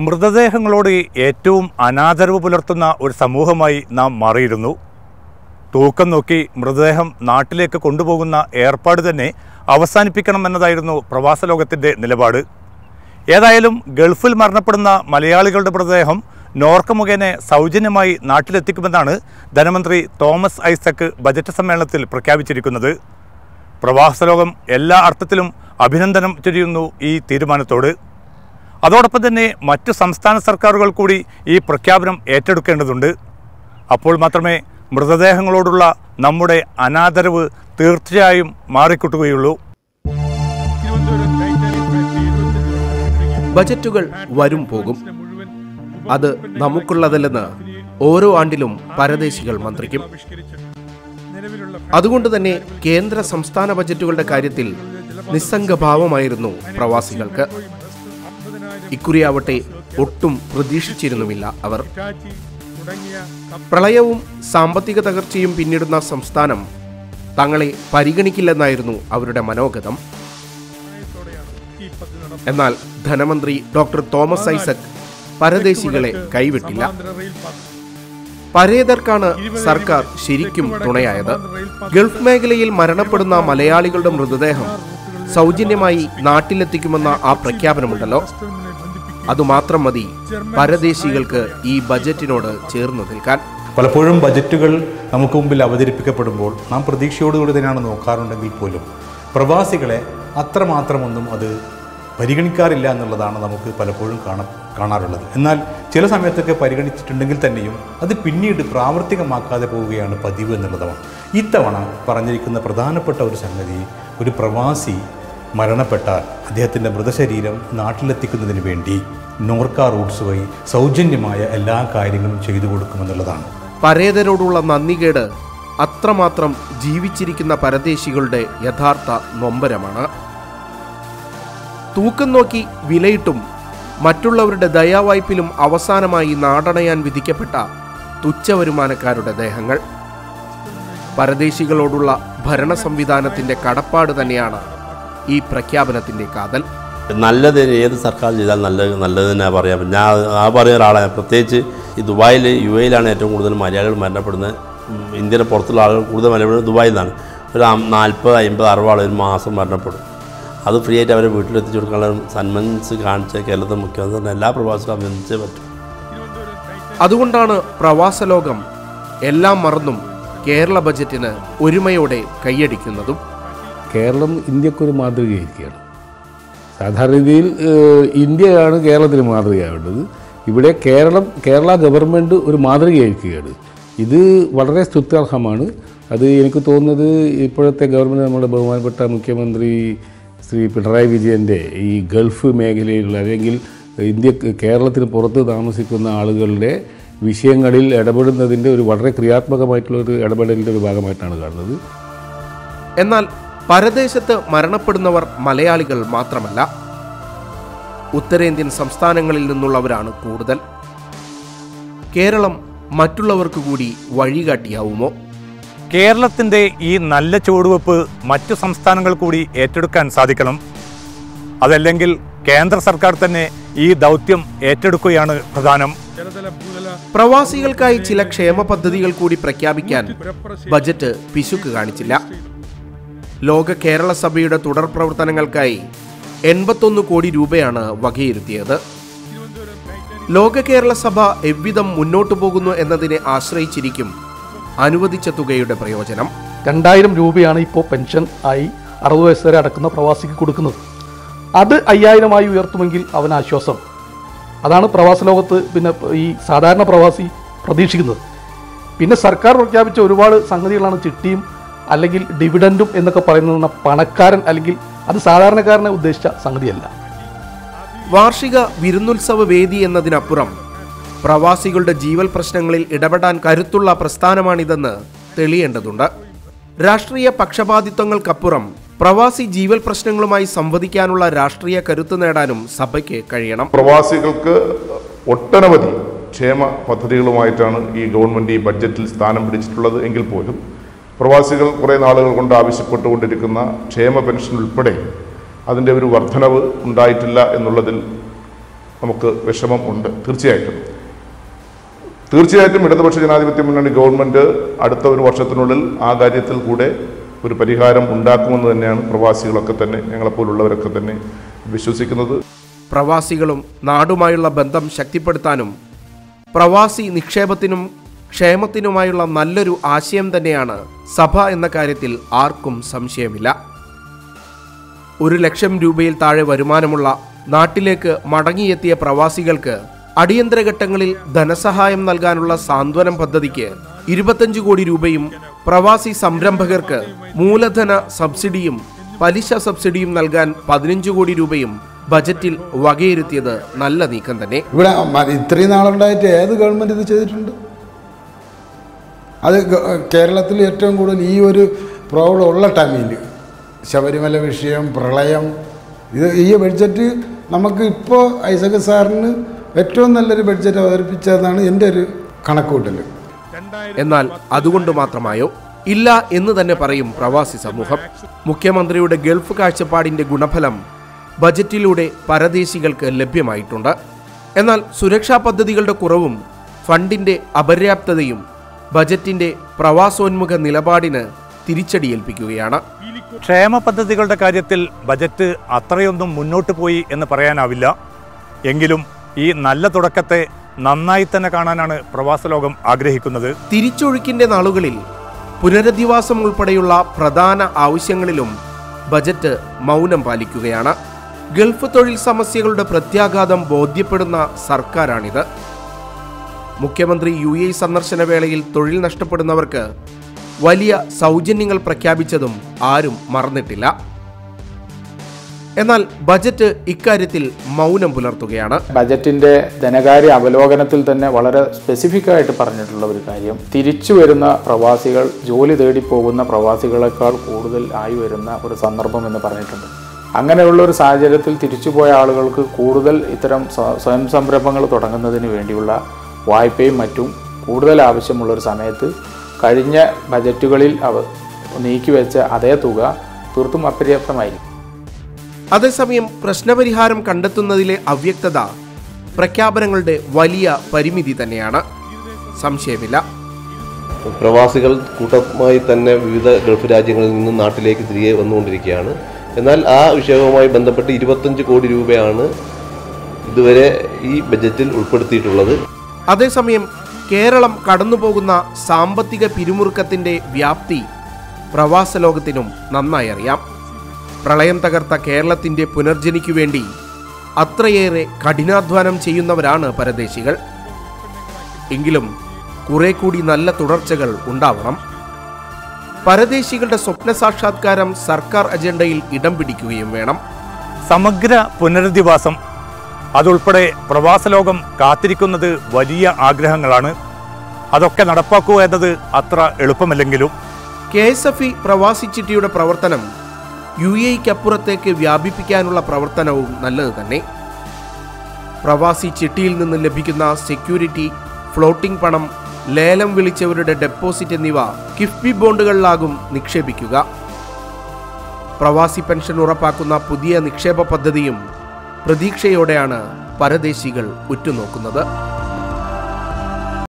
മൃതദേഹങ്ങളോട് ഏറ്റവും അനാദരവ് പുലർത്തുന്ന ഒരു സമൂഹമായി നാം മാറിയിരുന്നു. തൂക്കം നോക്കി മൃതദേഹം നാട്ടിലേക്ക് കൊണ്ടുപോകുന്ന ഏർപ്പാട് തന്നെ അവസാനിപ്പിക്കണമെന്നതായിരുന്നു പ്രവാസ ലോകത്തിൻ്റെ നിലപാട്. ഏതായാലും ഗൾഫിൽ മരണപ്പെടുന്ന മലയാളികളുടെ മൃതദേഹം നോർക്ക മുഖേന സൗജന്യമായി നാട്ടിലെത്തിക്കുമെന്നാണ് ധനമന്ത്രി തോമസ് ഐസക് ബജറ്റ് സമ്മേളനത്തിൽ പ്രഖ്യാപിച്ചിരിക്കുന്നത്. പ്രവാസ ലോകം എല്ലാ അർത്ഥത്തിലും അഭിനന്ദനം ചൊരിയുന്നു ഈ തീരുമാനത്തോട്. അതോടൊപ്പം തന്നെ മറ്റു സംസ്ഥാന സർക്കാരുകൾ കൂടി ഈ പ്രഖ്യാപനം ഏറ്റെടുക്കേണ്ടതുണ്ട്. അപ്പോൾ മാത്രമേ മൃതദേഹങ്ങളോടുള്ള നമ്മുടെ അനാദരവ് തീർച്ചയായും മാറിക്കിട്ടുകയുള്ളൂ. ബജറ്റുകൾ വരും പോകും. അത് നമുക്കുള്ളതല്ലെന്ന് ഓരോ ആണ്ടിലും പരദേശികൾ മന്ത്രിക്കും. അതുകൊണ്ട് തന്നെ കേന്ദ്ര സംസ്ഥാന ബജറ്റുകളുടെ കാര്യത്തിൽ നിസ്സംഗഭാവമായിരുന്നു പ്രവാസികൾക്ക്. ഇക്കുറിയാവട്ടെ ഒട്ടും പ്രതീക്ഷിച്ചിരുന്നുമില്ല അവർ. പ്രളയവും സാമ്പത്തിക തകർച്ചയും പിന്നിടുന്ന സംസ്ഥാനം തങ്ങളെ പരിഗണിക്കില്ലെന്നായിരുന്നു അവരുടെ മനോഗതം. എന്നാൽ ധനമന്ത്രി ഡോക്ടർ തോമസ് ഐസക് പരദേശികളെ കൈവിട്ടില്ല. പരേതർക്കാണ് സർക്കാർ ശരിക്കും തുണയായത്. ഗൾഫ് മേഖലയിൽ മരണപ്പെടുന്ന മലയാളികളുടെ മൃതദേഹം സൗജന്യമായി നാട്ടിലെത്തിക്കുമെന്ന ആ പ്രഖ്യാപനമുണ്ടല്ലോ, അതുമാത്രം മതി പരദേശികൾക്ക് ഈ ബജറ്റിനോട് ചേർന്ന് നിൽക്കാൻ. പലപ്പോഴും ബജറ്റുകൾ നമുക്ക് മുമ്പിൽ അവതരിപ്പിക്കപ്പെടുമ്പോൾ നാം പ്രതീക്ഷയോടുകൂടി തന്നെയാണ് നോക്കാറുണ്ടെങ്കിൽ പോലും പ്രവാസികളെ അത്രമാത്രമൊന്നും അത് പരിഗണിക്കാറില്ല എന്നുള്ളതാണ് നമുക്ക് പലപ്പോഴും കാണാറുള്ളത്. എന്നാൽ ചില സമയത്തൊക്കെ പരിഗണിച്ചിട്ടുണ്ടെങ്കിൽ തന്നെയും അത് പിന്നീട് പ്രാവർത്തികമാക്കാതെ പോവുകയാണ് പതിവ് എന്നുള്ളതാണ്. ഇത്തവണ പറഞ്ഞിരിക്കുന്ന പ്രധാനപ്പെട്ട ഒരു സംഗതി, ഒരു പ്രവാസി മരണപ്പെട്ടാൽ അദ്ദേഹത്തിൻ്റെ മൃതശരീരം നാട്ടിലെത്തിക്കുന്നതിന് വേണ്ടി നോർക്ക റൂട്ട്സ് വഴി സൗജന്യമായ എല്ലാ കാര്യങ്ങളും ചെയ്തു കൊടുക്കുമെന്നുള്ളതാണ്. പരേതരോടുള്ള നന്ദികേട് അത്രമാത്രം ജീവിച്ചിരിക്കുന്ന പരദേശികളുടെ യഥാർത്ഥ നൊമ്പരമാണ്. തൂക്കം നോക്കി വിലയിട്ടും മറ്റുള്ളവരുടെ ദയാവായ്പിലും അവസാനമായി നാടണയാൻ വിധിക്കപ്പെട്ട തുച്ഛവരുമാനക്കാരുടെ ദേഹങ്ങൾ. പരദേശികളോടുള്ള ഭരണ സംവിധാനത്തിൻ്റെ കടപ്പാട് തന്നെയാണ് ഈ പ്രഖ്യാപനത്തിൻ്റെ കാതൽ. നല്ലത് ഏത് സർക്കാർ ചെയ്താൽ നല്ലത് തന്നെ പറയാം. ഞാൻ പറയുന്ന ഒരാളാണ്. പ്രത്യേകിച്ച് ഈ ദുബായിൽ, UAE-ലാണ് ഏറ്റവും കൂടുതൽ മലയാളികൾ മരണപ്പെടുന്നത്. ഇന്ത്യയുടെ പുറത്തുള്ള ആളുകൾ കൂടുതൽ മരണപ്പെടുന്നത് ദുബായിൽ നിന്നാണ്. ഒരു 40, 50, 60 ആൾ ഒരു മാസം മരണപ്പെടും. അത് ഫ്രീ ആയിട്ട് അവരെ വീട്ടിലെത്തിച്ചു കൊടുക്കാനുള്ള സന്മനസ് കാണിച്ച കേരളത്തിലെ മുഖ്യമന്ത്രി എല്ലാ പ്രവാസികളും അഭിനന്ദിച്ചേ പറ്റും. അതുകൊണ്ടാണ് പ്രവാസ ലോകം എല്ലാം മറന്നും കേരള ബജറ്റിന് ഒരുമയോടെ കൈയടിക്കുന്നതും. കേരളം ഇന്ത്യക്കൊരു മാതൃകയായിരിക്കുകയാണ്. സാധാരണ രീതിയിൽ ഇന്ത്യയാണ് കേരളത്തിന് മാതൃകയാവേണ്ടത്. ഇവിടെ കേരള ഗവൺമെൻറ് ഒരു മാതൃകയായിരിക്കുകയാണ്. ഇത് വളരെ സ്തുത്യർഹമാണ്. അത് എനിക്ക് തോന്നുന്നത് ഇപ്പോഴത്തെ ഗവൺമെൻറ്, നമ്മുടെ ബഹുമാനപ്പെട്ട മുഖ്യമന്ത്രി ശ്രീ പിണറായി വിജയൻ്റെ ഈ ഗൾഫ് മേഖലയിലുള്ള അല്ലെങ്കിൽ കേരളത്തിന് പുറത്ത് താമസിക്കുന്ന ആളുകളുടെ വിഷയങ്ങളിൽ ഇടപെടുന്നതിൻ്റെ ഒരു വളരെ ക്രിയാത്മകമായിട്ടുള്ളൊരു ഇടപെടലിൻ്റെ ഒരു ഭാഗമായിട്ടാണ് കാണുന്നത്. എന്നാൽ പരദേശത്ത് മരണപ്പെടുന്നവർ മലയാളികൾ മാത്രമല്ല, ഉത്തരേന്ത്യൻ സംസ്ഥാനങ്ങളിൽ നിന്നുള്ളവരാണ് കൂടുതൽ. കേരളം മറ്റുള്ളവർക്ക് കൂടി വഴികാട്ടിയാവുമോ? കേരളത്തിൻ്റെ ഈ നല്ല ചുവടുവെപ്പ് മറ്റു സംസ്ഥാനങ്ങൾ കൂടി ഏറ്റെടുക്കാൻ സാധിക്കണം. അതല്ലെങ്കിൽ കേന്ദ്ര സർക്കാർ തന്നെ ഈ ദൗത്യം ഏറ്റെടുക്കുകയാണ് പ്രധാനം. പ്രവാസികൾക്കായി ചില ക്ഷേമ പദ്ധതികൾ കൂടി പ്രഖ്യാപിക്കാൻ ബജറ്റ് പിശുക്ക് കാണിച്ചില്ല. ലോക കേരള സഭയുടെ തുടർ പ്രവർത്തനങ്ങൾക്കായി 81 കോടി രൂപയാണ് വകയിരുത്തിയത്. ലോക കേരള സഭ എவ்விധം മുന്നോട്ടു പോകുന്നു എന്നതിനെ ആശ്രയിച്ചിരിക്കും അനുവദിച്ച തുകയുടെ പ്രയോജനം. 2000 രൂപയാണ് ഇപ്പോൾ പെൻഷൻ ആയി 60 വയസ്സ് വരെ അടക്കുന്ന പ്രവാസിക്ക് കൊടുക്കുന്നത്. അത് 5000 ഉയർത്തുമെങ്കിൽ അവന് ആശ്വാസം. അതാണ് പ്രവാസ ലോകത്ത് പിന്നെ ഈ സാധാരണ പ്രവാസി പ്രതീക്ഷിക്കുന്നത്. പിന്നെ സർക്കാർ പ്രഖ്യാപിച്ച ഒരുപാട് സംഗതികളാണ് ചിട്ടിയും അല്ലെങ്കിൽ ഡിവിഡൻഡും എന്നൊക്കെ പറയുന്ന പണക്കാരൻ അല്ലെങ്കിൽ അത് സാധാരണക്കാരനെ ഉദ്ദേശിച്ച സംഗതിയല്ല. വാർഷിക വിരുന്നുത്സവ വേദി എന്നതിനപ്പുറം പ്രവാസികളുടെ ജീവൽ പ്രശ്നങ്ങളിൽ ഇടപെടാൻ കരുത്തുള്ള പ്രസ്ഥാനമാണിതെന്ന് തെളിയേണ്ടതുണ്ട്. രാഷ്ട്രീയ പക്ഷപാതിത്വങ്ങൾക്കപ്പുറം പ്രവാസി ജീവൽ പ്രശ്നങ്ങളുമായി സംവദിക്കാനുള്ള രാഷ്ട്രീയ കരുത്ത് നേടാനും സഭയ്ക്ക് കഴിയണം. പ്രവാസികൾക്ക് ഒട്ടനവധി ക്ഷേമ പദ്ധതികളുമായിട്ടാണ് ഈ ഗവൺമെൻറ് ഈ ബഡ്ജറ്റിൽ സ്ഥാനം പിടിച്ചിട്ടുള്ളത് എങ്കിൽ പോലും പ്രവാസികൾ കുറേ നാളുകൾ കൊണ്ട് നമുക്ക് വിഷമം ഉണ്ട്. തീർച്ചയായിട്ടും ഇടതുപക്ഷ ജനാധിപത്യ മുന്നണി ഗവൺമെൻറ് അടുത്ത ഒരു വർഷത്തിനുള്ളിൽ ആ കാര്യത്തിൽ കൂടെ ഒരു പരിഹാരം ഉണ്ടാക്കുമെന്ന് തന്നെയാണ് പ്രവാസികളൊക്കെ തന്നെ, ഞങ്ങളെപ്പോലുള്ളവരൊക്കെ തന്നെ വിശ്വസിക്കുന്നത്. പ്രവാസികളും നാടുമായുള്ള ബന്ധം ശക്തിപ്പെടുത്താനും പ്രവാസി നിക്ഷേപത്തിനും ക്ഷേമത്തിനുമായുള്ള നല്ലൊരു ആശയം തന്നെയാണ് സഭ എന്ന കാര്യത്തിൽ ആർക്കും സംശയമില്ല. 1 ലക്ഷം രൂപയിൽ താഴെ വരുമാനമുള്ള നാട്ടിലേക്ക് മടങ്ങിയെത്തിയ പ്രവാസികൾക്ക് അടിയന്തര ഘട്ടങ്ങളിൽ ധനസഹായം നൽകാനുള്ള സാന്ത്വനം പദ്ധതിക്ക് 25 കോടി രൂപയും പ്രവാസി സംരംഭകർക്ക് മൂലധന സബ്സിഡിയും പലിശ സബ്സിഡിയും നൽകാൻ 15 കോടി രൂപയും ബജറ്റിൽ വകയിരുത്തിയത് നല്ല നീക്കം തന്നെ. ഇവിടെ ഇത്രയും നാളുണ്ടായിട്ട് ഏത് ഗവൺമെൻറ് ഇത് ചെയ്തിട്ടുണ്ട്? അത് കേരളത്തിൽ ഏറ്റവും കൂടുതൽ ഈ ഒരു പ്രോബ്ലം ഉള്ള ടൈമിൽ ശബരിമല വിഷയം, പ്രളയം, ഈ ബഡ്ജറ്റ് നമുക്ക് ഇപ്പോൾ ഐസക് സാറിന് ഏറ്റവും നല്ലൊരു ബഡ്ജറ്റ് അവതരിപ്പിച്ചതെന്നാണ് എൻ്റെ ഒരു കണക്കുകൂട്ടൽ. എന്നാൽ അതുകൊണ്ട് മാത്രമായോ? ഇല്ല എന്ന് തന്നെ പറയും പ്രവാസി സമൂഹം. മുഖ്യമന്ത്രിയുടെ ഗൾഫ് കാഴ്ചപ്പാടിന്റെ ഗുണഫലം ബജറ്റിലൂടെ പരദേശികൾക്ക് ലഭ്യമായിട്ടുണ്ട്. എന്നാൽ സുരക്ഷാ പദ്ധതികളുടെ കുറവും ഫണ്ടിന്റെ അപര്യാപ്തതയും ബജറ്റിന്റെ പ്രവാസോന്മുഖ നിലപാടിന് തിരിച്ചടിയേൽപ്പിക്കുകയാണ്. ക്ഷേമ പദ്ധതികളുടെ കാര്യത്തിൽ ബജറ്റ് അത്രയൊന്നും മുന്നോട്ട് പോയി എന്ന് പറയാനാവില്ല. എങ്കിലും ഈ നല്ല തുടക്കത്തെ നന്നായി തന്നെ കാണാനാണ് പ്രവാസ ലോകം ആഗ്രഹിക്കുന്നത്. തിരിച്ചൊഴുക്കിന്റെ നാളുകളിൽ പുനരധിവാസം ഉൾപ്പെടെയുള്ള പ്രധാന ആവശ്യങ്ങളിലും ബജറ്റ് മൗനം പാലിക്കുകയാണ്. ഗൾഫ് തൊഴിൽ സമസ്യകളുടെ പ്രത്യാഘാതം ബോധ്യപ്പെടുന്ന സർക്കാരാണിത്. മുഖ്യമന്ത്രി UAE സന്ദർശന വേളയിൽ തൊഴിൽ നഷ്ടപ്പെടുന്നവർക്ക് വലിയ സൗജന്യങ്ങൾ പ്രഖ്യാപിച്ചതും ആരും മറന്നിട്ടില്ല. എന്നാൽ ബജറ്റ് ഇക്കാര്യത്തിൽ മൗനം പുലർത്തുകയാണ്. ബജറ്റിന്റെ ധനകാര്യ അവലോകനത്തിൽ തന്നെ വളരെ സ്പെസിഫിക് ആയിട്ട് പറഞ്ഞിട്ടുള്ള ഒരു കാര്യം, തിരിച്ചു വരുന്ന പ്രവാസികൾ ജോലി തേടി പോകുന്ന പ്രവാസികളെക്കാൾ കൂടുതൽ ആയി വരുന്ന ഒരു സന്ദർഭം എന്ന് പറഞ്ഞിട്ടുണ്ട്. അങ്ങനെയുള്ള ഒരു സാഹചര്യത്തിൽ തിരിച്ചുപോയ ആളുകൾക്ക് കൂടുതൽ ഇത്തരം സ്വയം സംരംഭങ്ങൾ തുടങ്ങുന്നതിന് വേണ്ടിയുള്ള വായ്പയും മറ്റും കൂടുതൽ ആവശ്യമുള്ളൊരു സമയത്ത് കഴിഞ്ഞ ബജറ്റുകളിൽ നീക്കിവെച്ച അതേ തുക തീർത്തും അപര്യാപ്തമായിരിക്കും. അതേസമയം പ്രശ്നപരിഹാരം കണ്ടെത്തുന്നതിലെ അവ്യക്തത പ്രഖ്യാപനങ്ങളുടെ വലിയ പരിമിതി തന്നെയാണ്, സംശയമില്ല. പ്രവാസികൾ കൂട്ടമായി തന്നെ വിവിധ ഗൾഫ് രാജ്യങ്ങളിൽ നിന്നും നാട്ടിലേക്ക് തിരികെ വന്നുകൊണ്ടിരിക്കുകയാണ്. എന്നാൽ ആ വിഷയവുമായി ബന്ധപ്പെട്ട് 25 കോടി രൂപയാണ് ഇതുവരെ ഈ ബജറ്റിൽ ഉൾപ്പെടുത്തിയിട്ടുള്ളത്. അതേസമയം കേരളം കടന്നുപോകുന്ന സാമ്പത്തിക പിരിമുറുക്കത്തിന്റെ വ്യാപ്തി പ്രവാസ ലോകത്തിനും നന്നായി അറിയാം. പ്രളയം തകർത്ത കേരളത്തിന്റെ പുനർജനിക്കു വേണ്ടി അത്രയേറെ കഠിനാധ്വാനം ചെയ്യുന്നവരാണ് പരദേശികൾ. എങ്കിലും കുറെ കൂടി നല്ല തുടർച്ചകൾ ഉണ്ടാവണം. പരദേശികളുടെ സ്വപ്ന സാക്ഷാത്കാരം സർക്കാർ അജണ്ടയിൽ ഇടം പിടിക്കുകയും വേണം. സമഗ്ര പുനരധിവാസം, അതുൾപ്പെടെ പ്രവാസ ലോകം കാത്തിരിക്കുന്നത് വലിയ ആഗ്രഹങ്ങളാണ്. അതൊക്കെ നടപ്പാക്കുക എന്നത് അത്ര എളുപ്പമല്ലെങ്കിലും KSFE പ്രവാസി ചിട്ടിയുടെ പ്രവർത്തനം UAEക്കപ്പുറത്തേക്ക് വ്യാപിപ്പിക്കാനുള്ള പ്രവർത്തനവും നല്ലത് തന്നെ. പ്രവാസി ചിട്ടിയിൽ നിന്ന് ലഭിക്കുന്ന സെക്യൂരിറ്റി, ഫ്ലോട്ടിംഗ് പണം, ലേലം വിളിച്ചവരുടെ ഡെപ്പോസിറ്റ് എന്നിവ കിഫ്ബി ബോണ്ടുകളിലാകും നിക്ഷേപിക്കുക. പ്രവാസി പെൻഷൻ ഉറപ്പാക്കുന്ന പുതിയ നിക്ഷേപ പദ്ധതിയും പ്രതീക്ഷയോടെയാണ് പരദേശികൾ ഉറ്റുനോക്കുന്നത്.